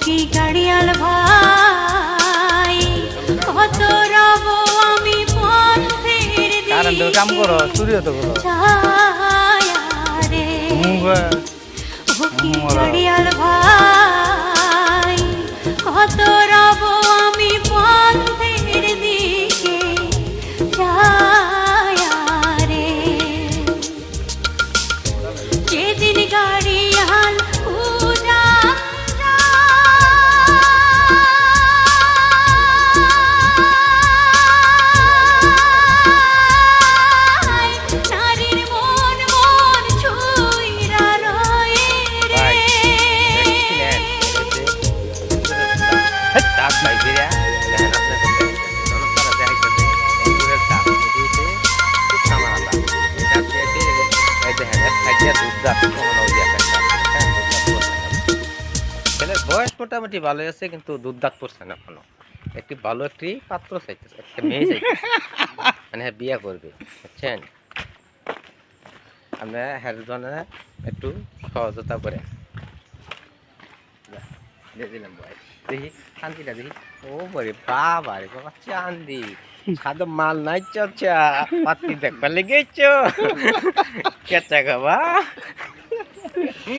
কি গাড়িয়াল ভাই কত রব আমি পথের কারণ তো কাম করো চুরিও তো করো রে ও কি গাড়িয়াল ভাই কত রব আমি পথের দিকে রে যেদিন গাড়িয়াল বয়স মোটামুটি ভালো আছে কিন্তু দুধ দাঁত পড়ছে না এখনো একটি ভালো একটি পাত্র চাইতেছে একটা মেয়ে চাইতেছে মানে বিয়ে করবে বুঝছেন আমরা হের জন্য একটু সহজতা করে দিলাম বয়স দেখি শান্তিটা দেখি ও বলে বাবা রে বাবা চান্দি সাদা মাল নাই চাচা পাতি দেখবার লেগেছ কেচা খাবা